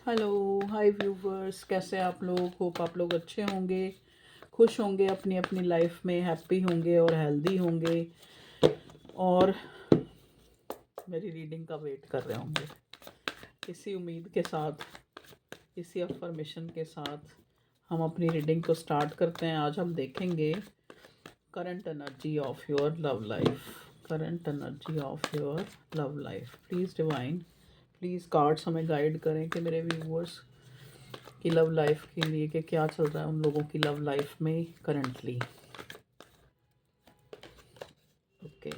Hello, हाय viewers, कैसे आप लोग? होप आप लोग अच्छे होंगे, खुश होंगे, अपनी अपनी लाइफ में हैप्पी होंगे और हेल्दी होंगे और मेरी रीडिंग का वेट कर रहे होंगे। इसी उम्मीद के साथ, इसी अफर्मेशन के साथ हम अपनी रीडिंग को स्टार्ट करते हैं। आज हम देखेंगे current energy of your love life. Current energy of your love life. Please divine, please cards हमें गाइड करें कि मेरे व्यूवर्स की लव लाइफ के लिए कि क्या चल रहा है उन लोगों की लव लाइफ में करंटली। ओके,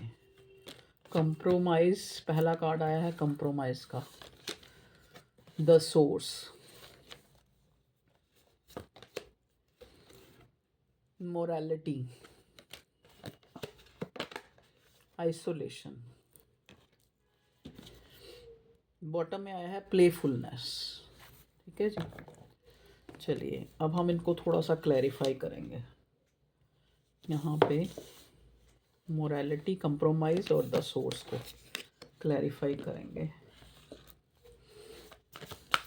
कंप्रोमाइज पहला कार्ड आया है, कंप्रोमाइज का, the source, morality, isolation. Bottom में आया है प्लेफुलनेस। ठीक है जी, चलिए अब हम इनको थोड़ा सा क्लैरिफाई करेंगे। यहाँ पे मोरालिटी, कंप्रोमाइज और द सोर्स को क्लैरिफाई करेंगे।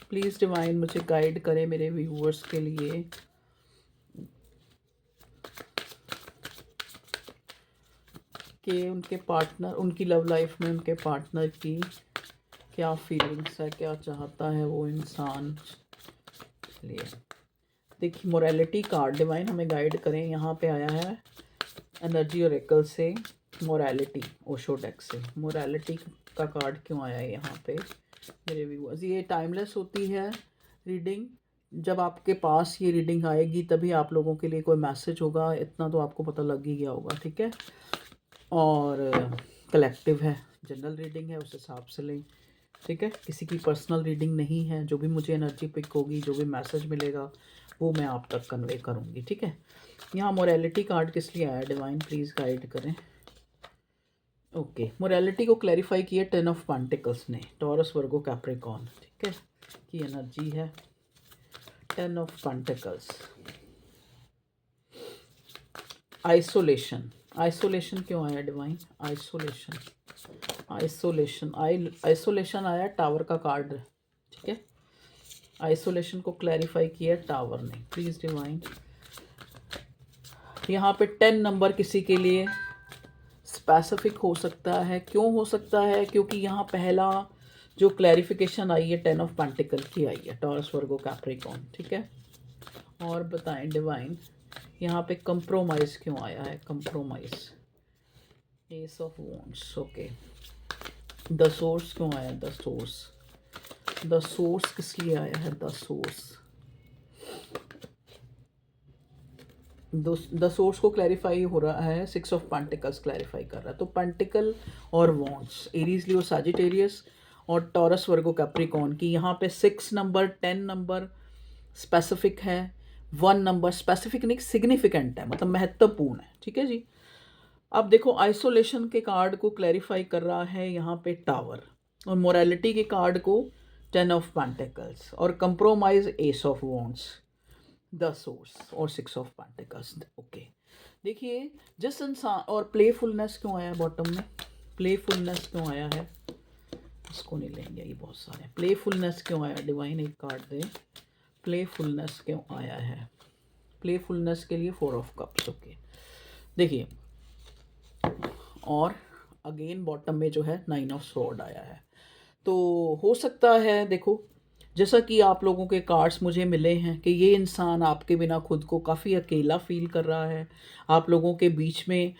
प्लीज़ डिवाइन मुझे गाइड करें मेरे व्यूअर्स के लिए कि उनके पार्टनर, उनकी लव लाइफ में उनके पार्टनर की क्या फीलिंग्स है, क्या चाहता है वो इंसान। चलिए देखिए, मोरालिटी कार्ड डिवाइन हमें गाइड करें। यहाँ पे आया है एनर्जी ओरेकल से मोरालिटी, ओशो डेक से। मोरालिटी का कार्ड क्यों आया है यहाँ पे मेरे व्यूअर्स? ये टाइमलेस होती है रीडिंग। जब आपके पास ये रीडिंग आएगी तभी आप लोगों के लिए कोई मैसेज होगा, इतना तो आपको पता लग ही गया होगा। ठीक है, और कलेक्टिव है, जनरल रीडिंग है, उस हिसाब से लें। ठीक है, किसी की पर्सनल रीडिंग नहीं है। जो भी मुझे एनर्जी पिक होगी, जो भी मैसेज मिलेगा वो मैं आप तक कन्वे करूँगी। ठीक है, यहाँ मोरालिटी कार्ड किस लिए आया डिवाइन, प्लीज़ गाइड करें। ओके, मोरालिटी को क्लैरिफाई किया 10 ऑफ पेंटिकल्स ने, टॉरस, वर्गो, कैप्रिकॉर्न। ठीक है, की एनर्जी है 10 ऑफ पेंटिकल्स। आइसोलेशन, आइसोलेशन क्यों आया डिवाइन? आइसोलेशन, आइसोलेशन, आइसोलेशन आया टावर का कार्ड। ठीक है, आइसोलेशन को क्लैरिफाई किया टावर ने। प्लीज़ डिवाइन, यहाँ पे 10 नंबर किसी के लिए स्पेसिफिक हो सकता है। क्यों हो सकता है? क्योंकि यहाँ पहला जो क्लैरिफिकेशन आई है 10 ऑफ पेंटिकल की आई है, टॉरस, वर्गो, कैप्रिकॉर्न। ठीक है, और बताएं डिवाइन यहाँ पे कंप्रोमाइज़ क्यों आया है? Compromise, S of wands. Okay, the source क्यों आया? द सोर्स, द सोर्स किस लिए आया है? द सोर्स, द सोर्स को क्लैरिफाई हो रहा है, 6 ऑफ पेंटिकल्स क्लैरिफाई कर रहा है। तो पेंटिकल और वॉन्ड्स, एरीज, लियो, सैजिटेरियस और टॉरस, वर्गो, कैप्रिकॉर्न की यहाँ पे 6 नंबर, 10 नंबर स्पेसिफिक है, 1 नंबर स्पेसिफिक नहीं, सिग्निफिकेंट है, मतलब महत्वपूर्ण है। ठीक है जी, अब देखो आइसोलेशन के कार्ड को क्लैरिफाई कर रहा है यहाँ पे टावर, और मोरालिटी के कार्ड को 10 ऑफ पेंटिकल्स, और compromise S of wands, the source और 6 ऑफ पेंटिकल्स। ओके, देखिए जिस इंसान, और प्लेफुलनेस क्यों आया बॉटम में? प्लेफुलनेस क्यों आया है? इसको नहीं लेंगे, ये बहुत सारे। प्लेफुलनेस क्यों आया डिवाइन? एक कार्ड दे, प्लेफुलनेस क्यों आया है? प्लेफुलनेस के लिए 4 ऑफ कप्स। ओके, देखिए, और अगेन बॉटम में जो है 9 ऑफ स्वॉर्ड आया है। तो हो सकता है, देखो जैसा कि आप लोगों के कार्ड्स मुझे मिले हैं कि ये इंसान आपके बिना खुद को काफ़ी अकेला फील कर रहा है। आप लोगों के बीच में,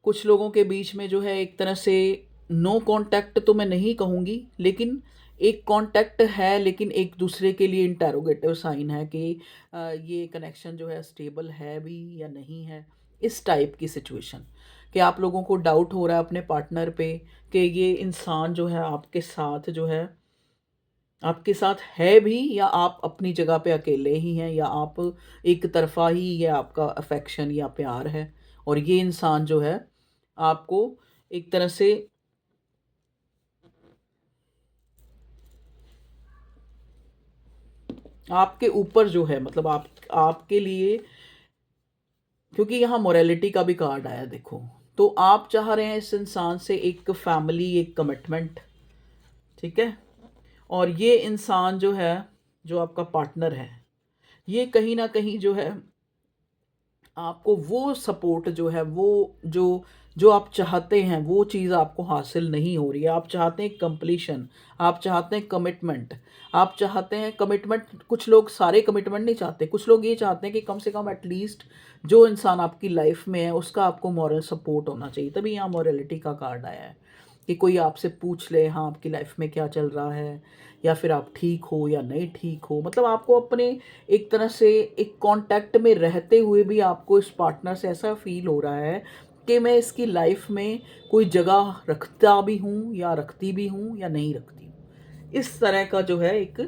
कुछ लोगों के बीच में जो है एक तरह से नो कांटेक्ट तो मैं नहीं कहूँगी, लेकिन एक कांटेक्ट है, लेकिन एक दूसरे के लिए इंटेरोगेटिव साइन है कि ये कनेक्शन जो है स्टेबल है भी या नहीं है। इस टाइप की सिचुएशन कि आप लोगों को डाउट हो रहा है अपने पार्टनर पे कि ये इंसान जो है आपके साथ जो है, आपके साथ है भी, या आप अपनी जगह पे अकेले ही हैं, या आप एक तरफा ही ये आपका अफेक्शन या प्यार है, और ये इंसान जो है आपको एक तरह से आपके ऊपर जो है, मतलब आपके लिए, क्योंकि यहाँ मोरालिटी का भी कार्ड आया देखो, तो आप चाह रहे हैं इस इंसान से एक फैमिली, एक कमिटमेंट। ठीक है, और ये इंसान जो है, जो आपका पार्टनर है, ये कहीं ना कहीं जो है आपको वो सपोर्ट जो है, वो जो जो आप चाहते हैं वो चीज़ आपको हासिल नहीं हो रही है। आप चाहते हैं कंप्लीशन, आप चाहते हैं कमिटमेंट, आप चाहते हैं कमिटमेंट। कुछ लोग सारे कमिटमेंट नहीं चाहते, कुछ लोग ये चाहते हैं कि कम से कम एटलीस्ट जो इंसान आपकी लाइफ में है उसका आपको मॉरल सपोर्ट होना चाहिए। तभी यहाँ मॉरलिटी का कार्ड आया है कि कोई आपसे पूछ ले, हाँ आपकी लाइफ में क्या चल रहा है, या फिर आप ठीक हो या नहीं ठीक हो। मतलब आपको अपने एक तरह से एक कांटेक्ट में रहते हुए भी आपको इस पार्टनर से ऐसा फील हो रहा है कि मैं इसकी लाइफ में कोई जगह रखता भी हूँ या रखती भी हूँ या नहीं रखती हूँ। इस तरह का जो है एक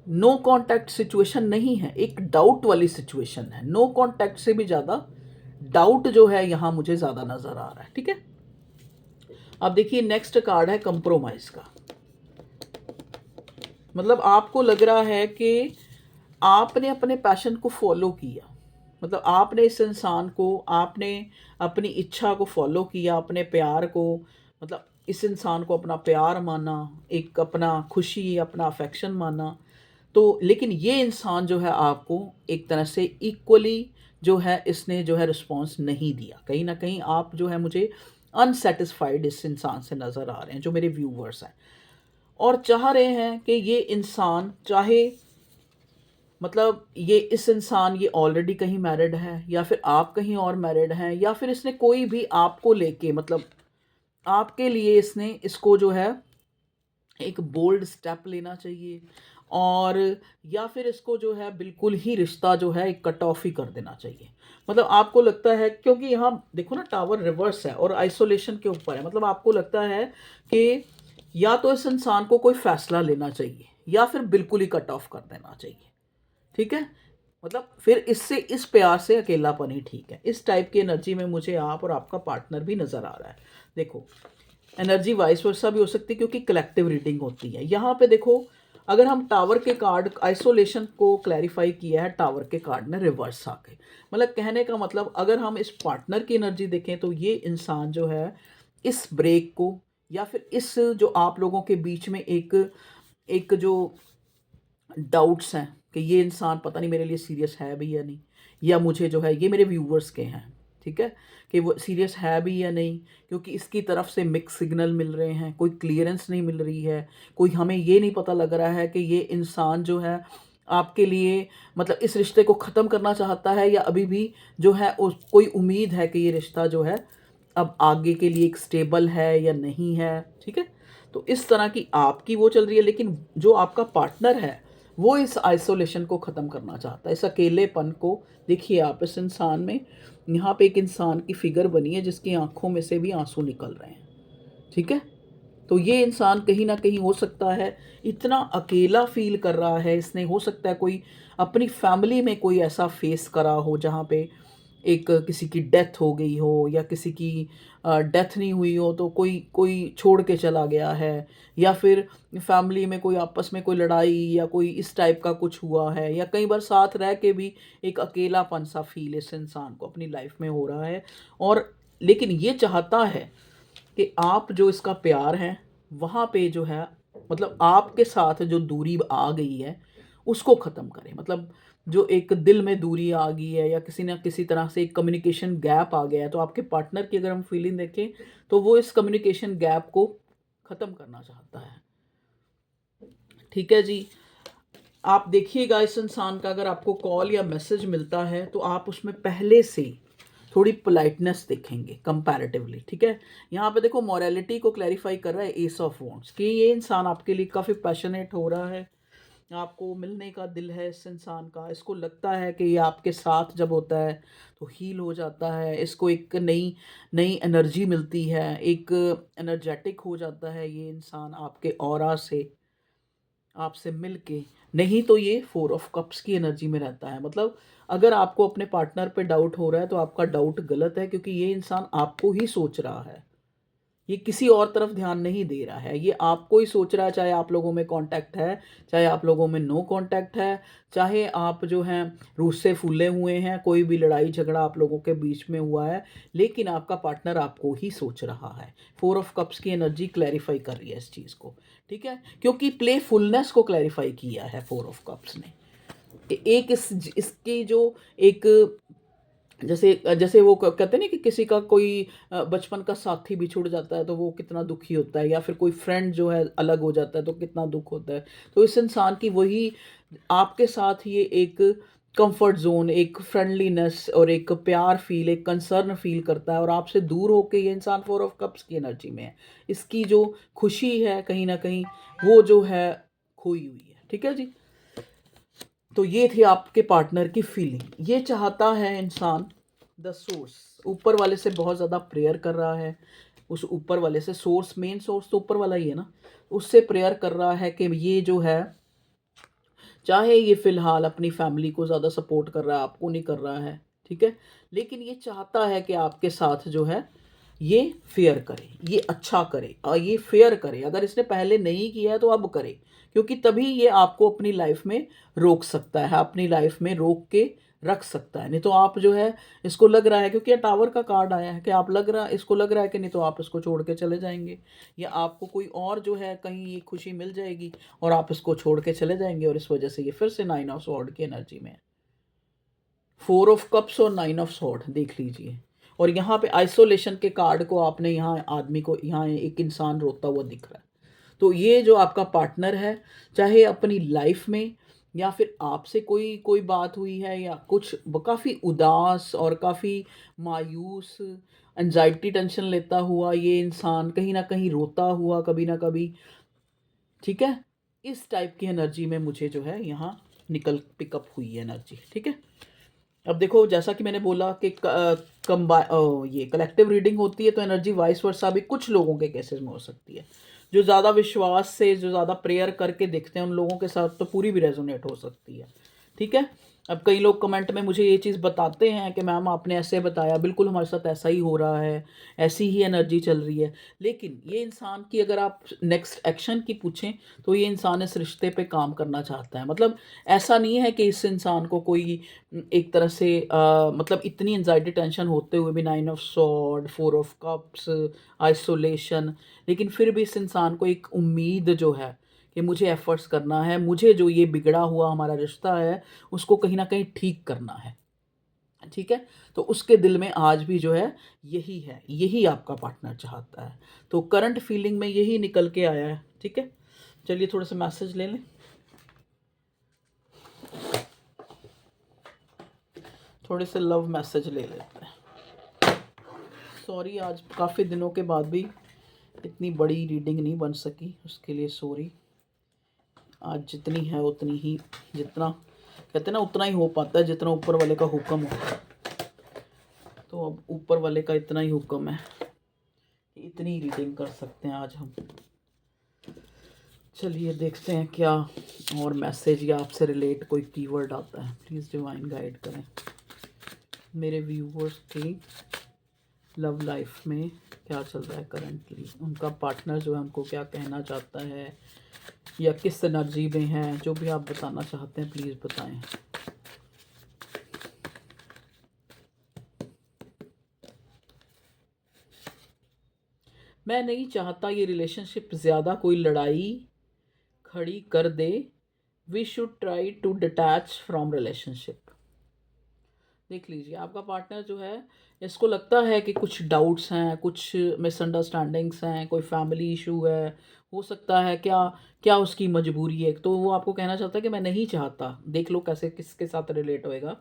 नो कांटेक्ट सिचुएशन नहीं है, एक डाउट वाली सिचुएशन है। नो कांटेक्ट से भी ज़्यादा डाउट जो है यहाँ मुझे ज़्यादा नज़र आ रहा है। ठीक है, अब देखिए नेक्स्ट कार्ड है कंप्रोमाइज का। मतलब आपको लग रहा है कि आपने अपने पैशन को फॉलो किया, मतलब आपने इस इंसान को, आपने अपनी इच्छा को फॉलो किया, अपने प्यार को, मतलब इस इंसान को अपना प्यार माना, एक अपना खुशी, अपना अफेक्शन माना। तो लेकिन ये इंसान जो है आपको एक तरह से इक्वली जो है इसने जो है रिस्पॉन्स नहीं दिया। कहीं ना कहीं आप जो है मुझे अनसेटिस्फाइड इस इंसान से नज़र आ रहे हैं, जो मेरे व्यूवर्स हैं, और चाह रहे हैं कि ये इंसान चाहे, मतलब ये इस इंसान ये ऑलरेडी कहीं मैरिड है, या फिर आप कहीं और मैरिड हैं, या फिर इसने कोई भी आपको लेके, मतलब आपके लिए इसने इसको जो है एक बोल्ड स्टेप लेना चाहिए, और या फिर इसको जो है बिल्कुल ही रिश्ता जो है एक कट ऑफ ही कर देना चाहिए। मतलब आपको लगता है, क्योंकि यहाँ देखो ना टावर रिवर्स है और आइसोलेशन के ऊपर है, मतलब आपको लगता है कि या तो इस इंसान को कोई फैसला लेना चाहिए या फिर बिल्कुल ही कट ऑफ कर देना चाहिए। ठीक है, मतलब फिर इससे, इस प्यार से अकेलापन ही ठीक है। इस टाइप की एनर्जी में मुझे आप और आपका पार्टनर भी नज़र आ रहा है। देखो एनर्जी वाइस वर्सा भी हो सकती है क्योंकि कलेक्टिव रीडिंग होती है। यहाँ पे देखो, अगर हम टावर के कार्ड आइसोलेशन को क्लैरिफाई किया है टावर के कार्ड ने रिवर्स आके, मतलब कहने का मतलब अगर हम इस पार्टनर की एनर्जी देखें तो ये इंसान जो है इस ब्रेक को, या फिर इस जो आप लोगों के बीच में एक एक जो डाउट्स हैं कि ये इंसान पता नहीं मेरे लिए सीरियस है भी या नहीं, या मुझे जो है, ये मेरे व्यूवर्स के हैं, ठीक है, कि वो सीरियस है भी या नहीं, क्योंकि इसकी तरफ से मिक्स सिग्नल मिल रहे हैं, कोई क्लियरेंस नहीं मिल रही है, कोई हमें ये नहीं पता लग रहा है कि ये इंसान जो है आपके लिए, मतलब इस रिश्ते को ख़त्म करना चाहता है, या अभी भी जो है कोई उम्मीद है कि ये रिश्ता जो है अब आगे के लिए एक स्टेबल है या नहीं है। ठीक है, तो इस तरह की आपकी वो चल रही है, लेकिन जो आपका पार्टनर है वो इस आइसोलेशन को ख़त्म करना चाहता है, इस अकेलेपन को। देखिए आप इस इंसान में, यहाँ पे एक इंसान की फिगर बनी है जिसकी आंखों में से भी आंसू निकल रहे हैं। ठीक है, तो ये इंसान कहीं ना कहीं हो सकता है इतना अकेला फील कर रहा है, इसने हो सकता है कोई अपनी फैमिली में कोई ऐसा फेस करा हो जहाँ पे एक किसी की डेथ हो गई हो, या किसी की डेथ नहीं हुई हो तो कोई कोई छोड़ के चला गया है, या फिर फैमिली में कोई आपस में कोई लड़ाई या कोई इस टाइप का कुछ हुआ है, या कई बार साथ रह के भी एक अकेलापन सा फील इस इंसान को अपनी लाइफ में हो रहा है। और लेकिन ये चाहता है कि आप जो इसका प्यार है वहाँ पे जो है, मतलब आपके साथ जो दूरी आ गई है उसको ख़त्म करें। मतलब जो एक दिल में दूरी आ गई है, या किसी ना किसी तरह से एक कम्युनिकेशन गैप आ गया है, तो आपके पार्टनर की अगर हम फीलिंग देखें तो वो इस कम्युनिकेशन गैप को ख़त्म करना चाहता है। ठीक है जी, आप देखिएगा इस इंसान का अगर आपको कॉल या मैसेज मिलता है तो आप उसमें पहले से थोड़ी पोलाइटनेस देखेंगे कंपैरेटिवली। ठीक है, यहाँ पे देखो मॉरलिटी को क्लैरिफाई कर रहा है एस ऑफ वॉन्ट्स कि ये इंसान आपके लिए काफ़ी पैशनेट हो रहा है, आपको मिलने का दिल है इस इंसान का, इसको लगता है कि ये आपके साथ जब होता है तो हील हो जाता है, इसको एक नई नई एनर्जी मिलती है, एक एनर्जेटिक हो जाता है ये इंसान आपके ऑरा से, आपसे मिलके। नहीं तो ये 4 ऑफ कप्स की एनर्जी में रहता है। मतलब अगर आपको अपने पार्टनर पे डाउट हो रहा है तो आपका डाउट गलत है, क्योंकि ये इंसान आपको ही सोच रहा है, ये किसी और तरफ ध्यान नहीं दे रहा है, ये आपको ही सोच रहा है, चाहे आप लोगों में कांटेक्ट है, चाहे आप लोगों में नो कांटेक्ट है, चाहे आप जो हैं रूसे फूले हुए हैं, कोई भी लड़ाई झगड़ा आप लोगों के बीच में हुआ है, लेकिन आपका पार्टनर आपको ही सोच रहा है। 4 ऑफ कप्स की एनर्जी क्लैरिफाई कर रही है इस चीज़ को, ठीक है, क्योंकि प्लेफुलनेस को क्लैरिफाई किया है 4 ऑफ कप्स ने। एक इसकी जो एक जैसे जैसे वो कहते हैं ना कि किसी का कोई बचपन का साथी बिछुड़ जाता है तो वो कितना दुखी होता है, या फिर कोई फ्रेंड जो है अलग हो जाता है तो कितना दुख होता है। तो इस इंसान की वही आपके साथ ये एक कंफर्ट जोन, एक फ्रेंडलीनेस और एक प्यार फील, एक कंसर्न फील करता है, और आपसे दूर होके ये इंसान 4 ऑफ कप्स की एनर्जी में है। इसकी जो खुशी है कहीं ना कहीं वो जो है खोई हुई है, ठीक है जी। तो ये थी आपके पार्टनर की फीलिंग। ये चाहता है इंसान द सोर्स, ऊपर वाले से बहुत ज़्यादा प्रेयर कर रहा है, उस ऊपर वाले से, सोर्स मेन सोर्स तो ऊपर वाला ही है ना, उससे प्रेयर कर रहा है कि ये जो है, चाहे ये फ़िलहाल अपनी फैमिली को ज़्यादा सपोर्ट कर रहा है, आपको नहीं कर रहा है, ठीक है, लेकिन ये चाहता है कि आपके साथ जो है ये फेयर करे, ये अच्छा करे और ये फेयर करे। अगर इसने पहले नहीं किया है तो अब करे, क्योंकि तभी ये आपको अपनी लाइफ में रोक सकता है, अपनी लाइफ में रोक के रख सकता है। नहीं तो आप जो है, इसको लग रहा है, क्योंकि ये टावर का कार्ड आया है, कि आप लग रहा इसको लग रहा है कि नहीं तो आप इसको छोड़ के चले जाएंगे, या आपको कोई और जो है कहीं ये खुशी मिल जाएगी और आप इसको छोड़ के चले जाएंगे, और इस वजह से ये फिर से 9 ऑफ स्वॉर्ड की एनर्जी में है। 4 ऑफ कप्स और 9 ऑफ स्वॉर्ड देख लीजिए। और यहाँ पे आइसोलेशन के कार्ड को आपने यहाँ आदमी को, यहाँ एक इंसान रोता हुआ दिख रहा है। तो ये जो आपका पार्टनर है, चाहे अपनी लाइफ में या फिर आपसे कोई कोई बात हुई है या कुछ, काफ़ी उदास और काफ़ी मायूस, एंजाइटी टेंशन लेता हुआ ये इंसान कहीं ना कहीं रोता हुआ कभी ना कभी, ठीक है, इस टाइप की एनर्जी में मुझे जो है यहाँ निकल पिकअप हुई है एनर्जी, ठीक है। अब देखो, जैसा कि मैंने बोला कि ये कलेक्टिव रीडिंग होती है, तो एनर्जी वाइस वर्सा भी कुछ लोगों के केसेस में हो सकती है। जो ज़्यादा विश्वास से, जो ज़्यादा प्रेयर करके देखते हैं, उन लोगों के साथ तो पूरी भी रेजोनेट हो सकती है, ठीक है। अब कई लोग कमेंट में मुझे ये चीज़ बताते हैं कि मैम आपने ऐसे बताया, बिल्कुल हमारे साथ ऐसा ही हो रहा है, ऐसी ही एनर्जी चल रही है। लेकिन ये इंसान की अगर आप नेक्स्ट एक्शन की पूछें, तो ये इंसान इस रिश्ते पे काम करना चाहता है। मतलब ऐसा नहीं है कि इस इंसान को कोई एक तरह से मतलब इतनी एंजाइटी टेंशन होते हुए भी 9 of sword, 4 of cups, isolation, लेकिन फिर भी इस इंसान को एक उम्मीद जो है कि मुझे एफर्ट्स करना है, मुझे जो ये बिगड़ा हुआ हमारा रिश्ता है उसको कहीं ना कहीं ठीक करना है, ठीक है। तो उसके दिल में आज भी जो है यही है, यही आपका पार्टनर चाहता है। तो करंट फीलिंग में यही निकल के आया है, ठीक है। चलिए थोड़ा सा मैसेज ले लें, थोड़े से लव मैसेज ले लेते हैं। सॉरी, आज काफ़ी दिनों के बाद भी इतनी बड़ी रीडिंग नहीं बन सकी, उसके लिए सॉरी। आज जितनी है उतनी ही, जितना कहते हैं ना उतना ही हो पाता है जितना ऊपर वाले का हुक्म होता है। तो अब ऊपर वाले का इतना ही हुक्म है कि इतनी रीडिंग कर सकते हैं आज हम। चलिए देखते हैं क्या और मैसेज या आपसे रिलेट कोई कीवर्ड आता है। प्लीज़ डिवाइन गाइड करें मेरे व्यूवर्स की लव लाइफ में क्या चल रहा है करंटली, उनका पार्टनर जो है हमको क्या कहना चाहता है या किस एनर्जी में है, जो भी आप बताना चाहते हैं प्लीज़ बताएं। मैं नहीं चाहता ये रिलेशनशिप ज़्यादा कोई लड़ाई खड़ी कर दे, we should try to detach from relationship. देख लीजिए, आपका पार्टनर जो है, इसको लगता है कि कुछ डाउट्स हैं, कुछ मिसअंडरस्टैंडिंग्स हैं, कोई फैमिली इशू है, हो सकता है, क्या क्या उसकी मजबूरी है। तो वो आपको कहना चाहता है कि मैं नहीं चाहता, देख लो कैसे किसके साथ रिलेट होएगा,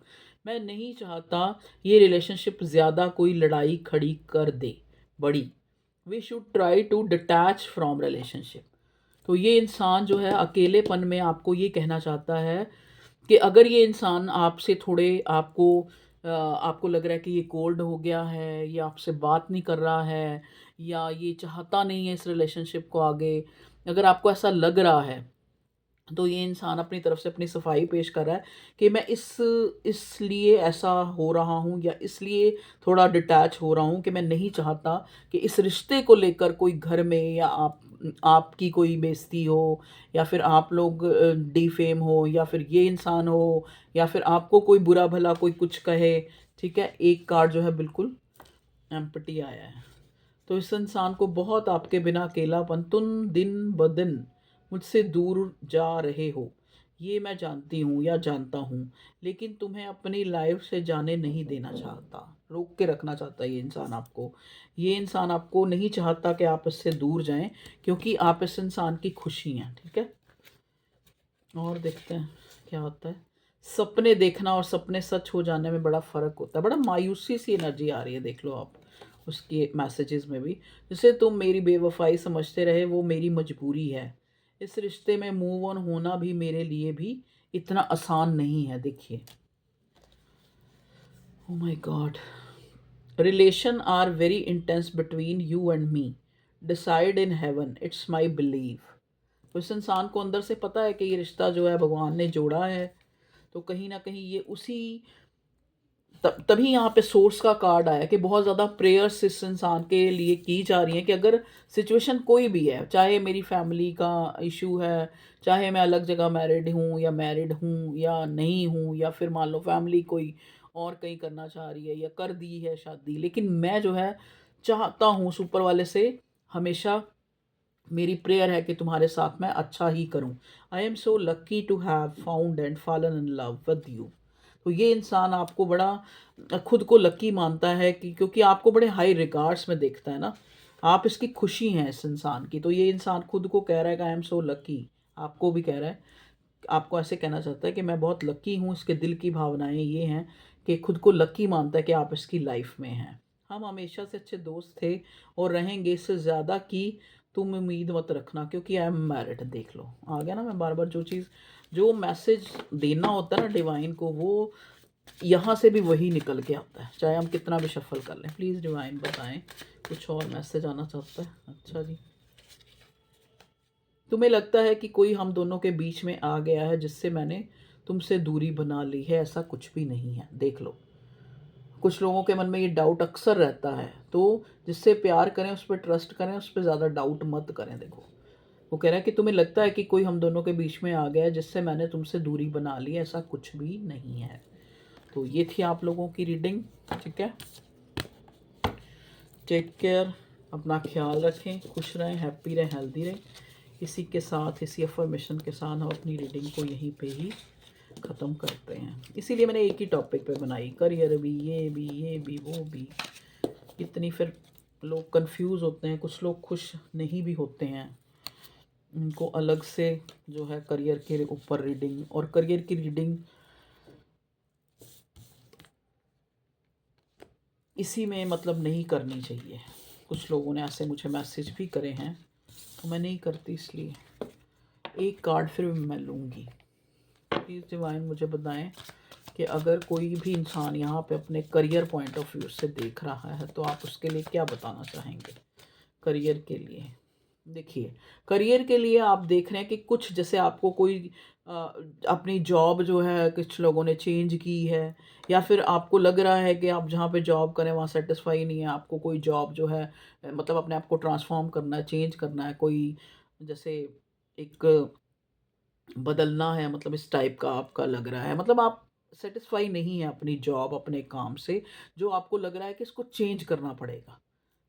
मैं नहीं चाहता ये रिलेशनशिप ज़्यादा कोई लड़ाई खड़ी कर दे बड़ी, we should try to detach from relationship. तो ये इंसान जो है अकेलेपन में आपको ये कहना चाहता है कि अगर ये इंसान आपसे थोड़े आपको लग रहा है कि ये कोल्ड हो गया है, या आपसे बात नहीं कर रहा है, या ये चाहता नहीं है इस रिलेशनशिप को आगे, अगर आपको ऐसा लग रहा है तो ये इंसान अपनी तरफ से अपनी सफाई पेश कर रहा है कि मैं इसलिए ऐसा हो रहा हूँ या इसलिए थोड़ा डिटैच हो रहा हूँ कि मैं नहीं चाहता कि इस रिश्ते को लेकर कोई घर में या आपकी कोई बेइज्जती हो या फिर आप लोग डिफेम हो या फिर ये इंसान हो या फिर आपको कोई बुरा भला कोई कुछ कहे। ठीक है, एक कार्ड जो है बिल्कुल एम्प्टी आया है। तो इस इंसान को बहुत आपके बिना अकेलापन, तुम दिन ब दिन मुझसे दूर जा रहे हो, ये मैं जानती हूँ या जानता हूँ, लेकिन तुम्हें अपनी लाइफ से जाने नहीं देना चाहता, रोक के रखना चाहता है ये इंसान आपको। ये इंसान आपको नहीं चाहता कि आप इससे दूर जाएं, क्योंकि आप इस इंसान की खुशी हैं। ठीक है, और देखते हैं क्या होता है। सपने देखना और सपने सच हो जाने में बड़ा फ़र्क होता है। बड़ा मायूसी सी एनर्जी आ रही है, देख लो आप उसके मैसेजेस में भी। जिसे तुम मेरी बेवफाई समझते रहे वो मेरी मजबूरी है। इस रिश्ते में मूव ऑन होना भी मेरे लिए भी इतना आसान नहीं है। देखिए, oh my god, relation are very intense between you and me, decide in heaven, it's my believe. तो इस इंसान को अंदर से पता है कि ये रिश्ता जो है भगवान ने जोड़ा है। तो कहीं ना कहीं ये उसी तभी यहाँ पे सोर्स का कार्ड आया कि बहुत ज़्यादा प्रेयर्स इस इंसान के लिए की जा रही हैं कि अगर सिचुएशन कोई भी है, चाहे मेरी फैमिली का इशू है, चाहे मैं अलग जगह मैरिड हूँ या मैरिड हूँ या नहीं हूँ, या फिर मान लो फैमिली कोई और कहीं करना चाह रही है या कर दी है शादी, लेकिन मैं जो है चाहता हूँ ऊपर वाले से, हमेशा मेरी प्रेयर है कि तुम्हारे साथ मैं अच्छा ही करूं। I am so lucky to have found and fallen in love with you. तो ये इंसान आपको बड़ा खुद को लकी मानता है कि क्योंकि आपको बड़े हाई रिगार्ड्स में देखता है ना, आप इसकी खुशी हैं इस इंसान की। तो ये इंसान खुद को कह रहा है कि आई एम सो लकी, आपको भी कह रहा है, आपको ऐसे कहना चाहता है कि मैं बहुत लकी हूँ। इसके दिल की भावनाएं ये हैं कि खुद को लकी मानता है कि आप इसकी लाइफ में हैं। हम हमेशा से अच्छे दोस्त थे और रहेंगे, इससे ज़्यादा की तुम उम्मीद मत रखना, क्योंकि आई एम मैरिड। देख लो, आ गया ना, मैं बार बार जो चीज़ जो मैसेज देना होता है ना डिवाइन को, वो यहाँ से भी वही निकल के आता है, चाहे हम कितना भी शफल कर लें। प्लीज़ डिवाइन बताएं, कुछ और मैसेज आना चाहता है। अच्छा जी, तुम्हें लगता है कि कोई हम दोनों के बीच में आ गया है जिससे मैंने तुमसे दूरी बना ली है, ऐसा कुछ भी नहीं है। देख लो, कुछ लोगों के मन में ये डाउट अक्सर रहता है, तो जिससे प्यार करें उस पर ट्रस्ट करें, उस पर ज़्यादा डाउट मत करें। देखो, वो कह रहा है कि तुम्हें लगता है कि कोई हम दोनों के बीच में आ गया है जिससे मैंने तुमसे दूरी बना ली है, ऐसा कुछ भी नहीं है। तो ये थी आप लोगों की रीडिंग। ठीक है, टेक केयर, अपना ख्याल रखें, खुश रहें, हैप्पी रहें, हेल्दी रहें। इसी के साथ, इसी अफर्मेशन के साथ हम अपनी रीडिंग को यहीं पे ही ख़त्म करते हैं। इसीलिए मैंने एक ही टॉपिक पे बनाई, करियर भी, ये भी वो भी। इतनी फिर लोग कंफ्यूज होते हैं, कुछ लोग खुश नहीं भी होते हैं, उनको अलग से जो है करियर के ऊपर रीडिंग, और करियर की रीडिंग इसी में मतलब नहीं करनी चाहिए। कुछ लोगों ने ऐसे मुझे मैसेज भी करे हैं, तो मैं नहीं करती, इसलिए एक कार्ड फिर मैं लूँगी। प्लीज़ डिवाइन मुझे बताएं कि अगर कोई भी इंसान यहाँ पे अपने करियर पॉइंट ऑफ व्यू से देख रहा है तो आप उसके लिए क्या बताना चाहेंगे करियर के लिए। देखिए, करियर के लिए आप देख रहे हैं कि कुछ जैसे आपको कोई अपनी जॉब जो है कुछ लोगों ने चेंज की है, या फिर आपको लग रहा है कि आप जहाँ पे जॉब करें वहाँ सेटिस्फाई नहीं है, आपको कोई जॉब जो है मतलब अपने आप को ट्रांसफॉर्म करना है, चेंज करना है, कोई जैसे एक बदलना है, मतलब इस टाइप का आपका लग रहा है, मतलब आप सेटिस्फाई नहीं है अपनी जॉब, अपने काम से, जो आपको लग रहा है कि इसको चेंज करना पड़ेगा।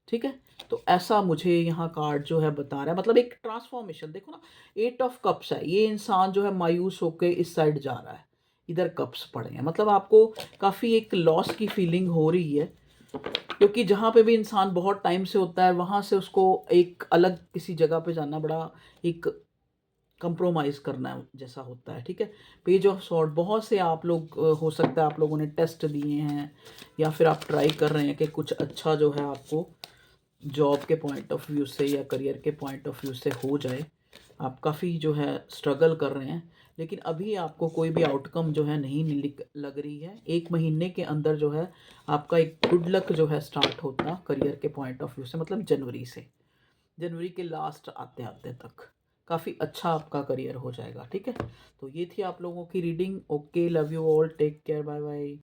ठीक है, तो ऐसा मुझे यहाँ कार्ड जो है बता रहा है, मतलब एक ट्रांसफॉर्मेशन। देखो ना, 8 ऑफ कप्स है, ये इंसान जो है मायूस होकर इस साइड जा रहा है, इधर कप्स पड़े हैं, मतलब आपको काफ़ी एक लॉस की फीलिंग हो रही है, क्योंकि जहाँ पे भी इंसान बहुत टाइम से होता है वहाँ से उसको एक अलग किसी जगह पे जाना बड़ा एक कंप्रोमाइज़ करना जैसा होता है। ठीक है, पेज ऑफ सॉर्ड, बहुत से आप लोग हो सकता है आप लोगों ने टेस्ट दिए हैं या फिर आप ट्राई कर रहे हैं कि कुछ अच्छा जो है आपको जॉब के पॉइंट ऑफ व्यू से या करियर के पॉइंट ऑफ व्यू से हो जाए। आप काफ़ी जो है स्ट्रगल कर रहे हैं, लेकिन अभी आपको कोई भी आउटकम जो है नहीं मिल लग रही है। 1 महीने के अंदर जो है आपका एक गुड लक जो है स्टार्ट होता करियर के पॉइंट ऑफ व्यू से, मतलब जनवरी से, जनवरी के लास्ट आते आते तक काफ़ी अच्छा आपका करियर हो जाएगा, ठीक है। तो ये थी आप लोगों की reading. Okay, love you all, take care, bye bye.